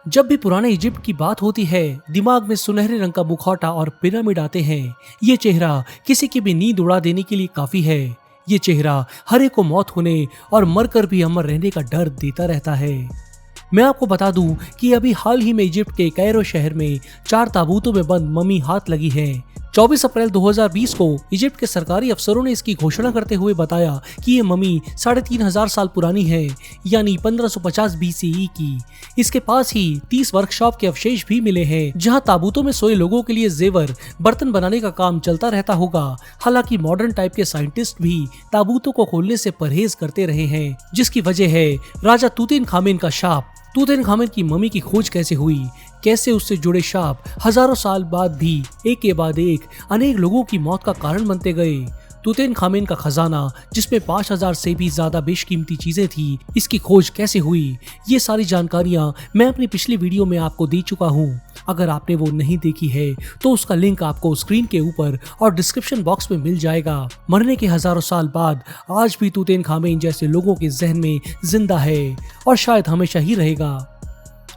जब भी पुराने इजिप्ट की बात होती है, दिमाग में सुनहरे रंग का मुखौटा और पिरामिड आते हैं। ये चेहरा किसी की भी नींद उड़ा देने के लिए काफी है। ये चेहरा हर एक को मौत होने और मरकर भी अमर रहने का डर देता रहता है। मैं आपको बता दूं कि अभी हाल ही में इजिप्ट के कैरो शहर में 4 ताबूतों में बंद मम्मी हाथ लगी है। 24 अप्रैल 2020 को इजिप्ट के सरकारी अफसरों ने इसकी घोषणा करते हुए बताया कि ये मम्मी 3500 साल पुरानी है, यानी 1550 BCE की। इसके पास ही 30 वर्कशॉप के अवशेष भी मिले हैं, जहां ताबूतों में सोए लोगों के लिए जेवर बर्तन बनाने का काम चलता रहता होगा। हालांकि मॉडर्न टाइप के साइंटिस्ट भी ताबूतों को खोलने से परहेज करते रहे हैं, जिसकी वजह है राजा तूतनखामेन का शाप। तूतनखामेन की मम्मी की खोज कैसे हुई, कैसे उससे जुड़े शाप हजारों साल बाद भी एक के बाद एक अनेक लोगों की मौत का कारण बनते गए। तूतनखामेन का खजाना, जिसमें 5000 से भी ज्यादा बेशकीमती चीजें थी, इसकी खोज कैसे हुई, ये सारी जानकारियां मैं अपनी पिछली वीडियो में आपको दे चुका हूँ। अगर आपने वो नहीं देखी है तो उसका लिंक आपको स्क्रीन के ऊपर और डिस्क्रिप्शन बॉक्स में मिल जाएगा। मरने के हजारों साल बाद आज भी तूतनखामेन जैसे लोगों के जहन में जिंदा है और शायद हमेशा ही रहेगा।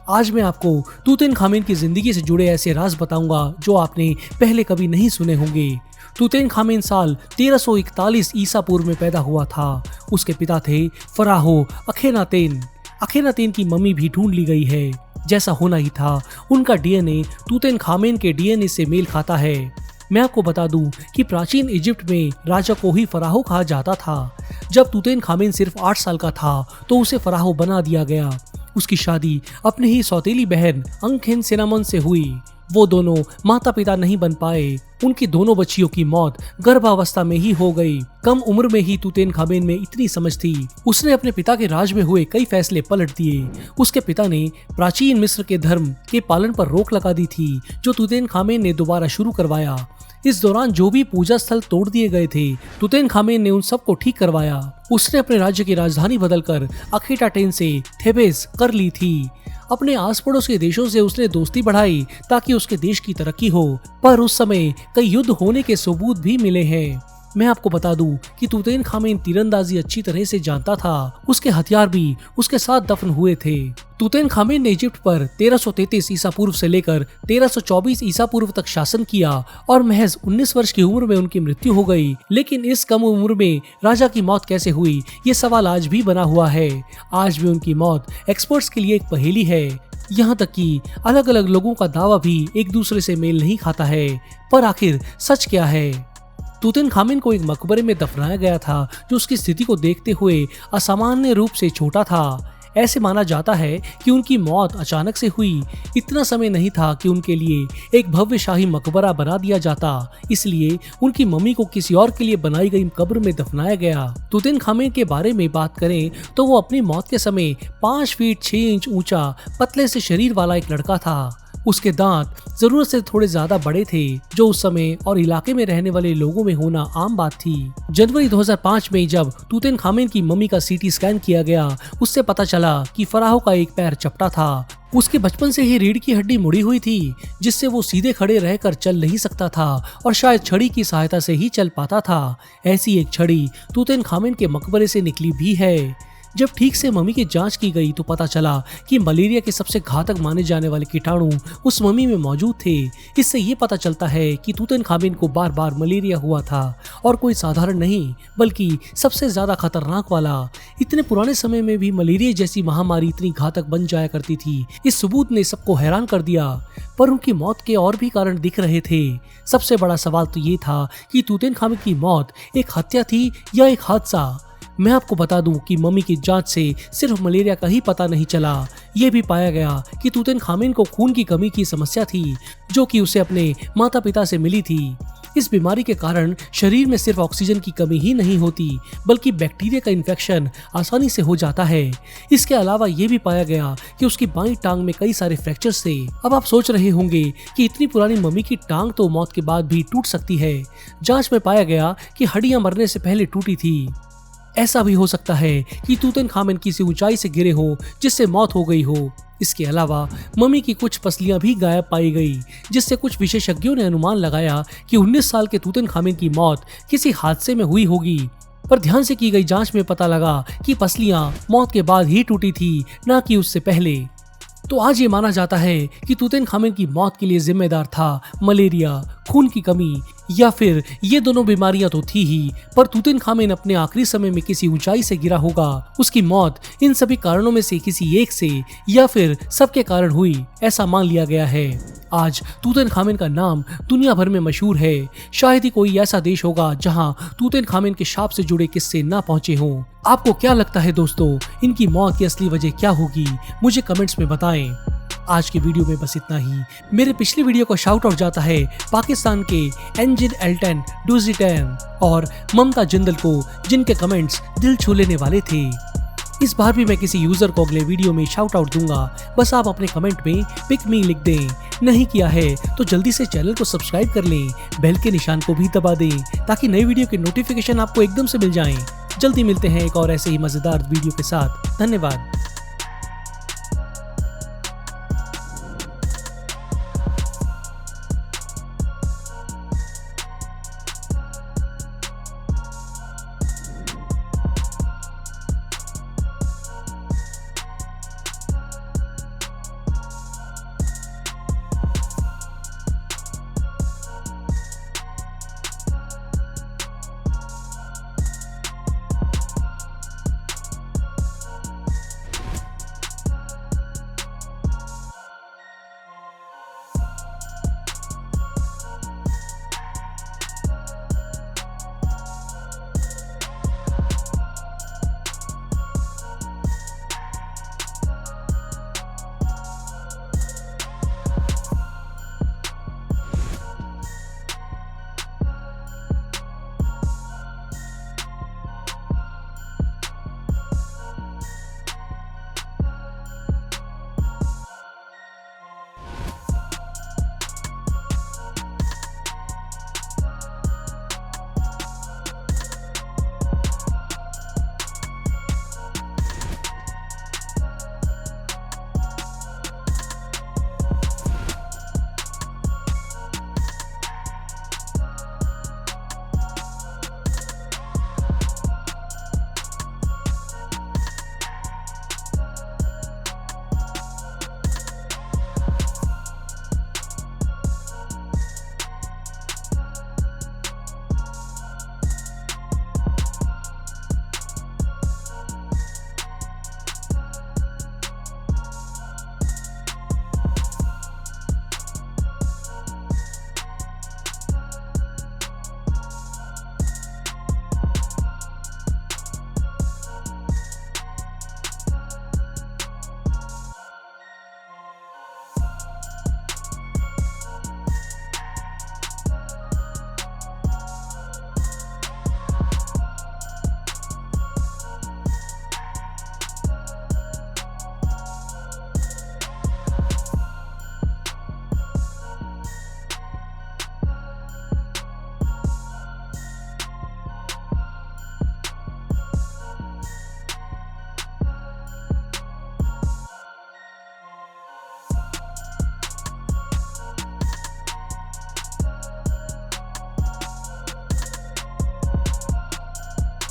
आज मैं आपको तूतनखामेन की जिंदगी से जुड़े ऐसे राज बताऊंगा जो आपने पहले कभी नहीं सुने होंगे। तूतनखामेन साल 1341 ईसा पूर्व में पैदा हुआ था। उसके पिता थे फराहो अखेनातेन। अखेनातेन की मम्मी भी ढूंढ ली गई है। जैसा होना ही था, उनका डीएनए तूतनखामेन के डीएनए से मेल खाता है। मैं आपको बता दूं कि प्राचीन इजिप्ट में राजा को ही फराहो कहा जाता था। जब तूतनखामेन सिर्फ 8 साल का था तो उसे फराहो बना दिया गया। उसकी शादी अपनी ही सौतेली बहन अंखेनसेनामन से हुई। वो दोनों माता पिता नहीं बन पाए। उनकी दोनों बच्चियों की मौत गर्भावस्था में ही हो गई। कम उम्र में ही तूतनखामेन में इतनी समझ थी, उसने अपने पिता के राज में हुए कई फैसले पलट दिए। उसके पिता ने प्राचीन मिस्र के धर्म के पालन पर रोक लगा दी थी, जो तूतनखामेन ने दोबारा शुरू करवाया। इस दौरान जो भी पूजा स्थल तोड़ दिए गए थे, तूतनखामेन ने उन सबको ठीक करवाया। उसने अपने राज्य की राजधानी बदलकर अखेटाटेन से थेबेस कर ली थी। अपने आस पड़ोस के देशों से उसने दोस्ती बढ़ाई ताकि उसके देश की तरक्की हो, पर उस समय कई युद्ध होने के सबूत भी मिले हैं। मैं आपको बता दूं कि तूतनखामेन तीरंदाजी अच्छी तरह से जानता था। उसके हथियार भी उसके साथ दफन हुए थे। तूतनखामेन ने इजिप्ट पर 1333 ईसा पूर्व से लेकर 1324 ईसा पूर्व तक शासन किया और महज 19 वर्ष की उम्र में उनकी मृत्यु हो गई। लेकिन इस कम उम्र में राजा की मौत कैसे हुई, ये सवाल आज भी बना हुआ है। आज भी उनकी मौत एक्सपर्ट्स के लिए एक पहेली है। यहाँ तक कि अलग अलग लोगों का दावा भी एक दूसरे से मेल नहीं खाता है। पर आखिर सच क्या है? तूतनखामेन को एक मकबरे में दफनाया गया था, जो उसकी स्थिति को देखते हुए असामान्य रूप से छोटा था। ऐसे माना जाता है कि उनकी मौत अचानक से हुई। इतना समय नहीं था कि उनके लिए एक भव्य शाही मकबरा बना दिया जाता, इसलिए उनकी मम्मी को किसी और के लिए बनाई गई कब्र में दफनाया गया। तूतनखामेन के बारे में बात करें तो वो अपनी मौत के समय 5 फीट 6 इंच ऊंचा पतले से शरीर वाला एक लड़का था। उसके दांत जरूरत से थोड़े ज्यादा बड़े थे, जो उस समय और इलाके में रहने वाले लोगों में होना आम बात थी। जनवरी 2005 में जब तूतनखामेन की मम्मी का सीटी स्कैन किया गया, उससे पता चला कि फराहो का एक पैर चपटा था। उसके बचपन से ही रीढ़ की हड्डी मुड़ी हुई थी, जिससे वो सीधे खड़े रहकर चल नहीं सकता था और शायद छड़ी की सहायता से ही चल पाता था। ऐसी एक छड़ी तूतनखामेन के मकबरे से निकली भी है। जब ठीक से मम्मी की जांच की गई तो पता चला कि मलेरिया के सबसे घातक माने जाने वाले कीटाणु उस मम्मी में मौजूद थे। इससे ये पता चलता है कि तूतनखामेन को बार बार मलेरिया हुआ था, और कोई साधारण नहीं बल्कि सबसे ज्यादा खतरनाक वाला। इतने पुराने समय में भी मलेरिया जैसी महामारी इतनी घातक बन जाया करती थी, इस सबूत ने सबको हैरान कर दिया। पर उनकी मौत के और भी कारण दिख रहे थे। सबसे बड़ा सवाल तो ये था कि तूतनखामेन की मौत एक हत्या थी या एक हादसा। मैं आपको बता दूं कि मम्मी की जांच से सिर्फ मलेरिया का ही पता नहीं चला, ये भी पाया गया कि तूतनखामेन को खून की कमी की समस्या थी, जो कि उसे अपने माता पिता से मिली थी। इस बीमारी के कारण शरीर में सिर्फ ऑक्सीजन की कमी ही नहीं होती, बल्कि बैक्टीरिया का इन्फेक्शन आसानी से हो जाता है। इसके अलावा ये भी पाया गया कि उसकी बाईं टांग में कई सारे फ्रैक्चर्स थे। अब आप सोच रहे होंगे कि इतनी पुरानी मम्मी की टांग तो मौत के बाद भी टूट सकती है। जांच में पाया गया कि हड्डियां मरने से पहले टूटी थी। ऐसा भी हो सकता है कि तूतनखामेन किसी ऊंचाई से गिरे हो, जिससे मौत हो गई हो। इसके अलावा मम्मी की कुछ पसलियां भी गायब पाई गई, जिससे कुछ विशेषज्ञों ने अनुमान लगाया कि 19 साल के तूतनखामेन की मौत किसी हादसे में हुई होगी। पर ध्यान से की गई जांच में पता लगा कि पसलियां मौत के बाद ही टूटी थी, न कि उससे पहले। तो आज ये माना जाता है कि तूतनखामेन की मौत के लिए जिम्मेदार था मलेरिया, खून की कमी या फिर ये दोनों बीमारियां तो थी ही, पर तूतनखामेन अपने आखिरी समय में किसी ऊंचाई से गिरा होगा। उसकी मौत इन सभी कारणों में से किसी एक से या फिर सबके कारण हुई, ऐसा मान लिया गया है। आज तूतनखामेन का नाम दुनिया भर में मशहूर है। शायद ही कोई ऐसा देश होगा जहां तूतनखामेन के शाप से जुड़े किस्से ना पहुंचे हों। आपको क्या लगता है दोस्तों, इनकी मौत की असली वजह क्या होगी? मुझे कमेंट्स में बताएं। आज की वीडियो में बस इतना ही। मेरे पिछली वीडियो को शाउट आउट जाता है पाकिस्तान के एंजिन एल्टन डूजिटैन और ममता जिंदल को, जिनके कमेंट्स दिल छू लेने वाले थे। इस बार भी मैं किसी यूजर को अगले वीडियो में शाउट आउट दूंगा। बस आप अपने कमेंट में पिक मी लिख दें। नहीं किया है तो जल्दी से चैनल को सब्सक्राइब कर लें, बेल के निशान को भी दबा दें ताकि नई वीडियो के नोटिफिकेशन आपको एकदम से मिल जाएं। जल्दी मिलते हैं एक और ऐसे ही मजेदार वीडियो के साथ। धन्यवाद।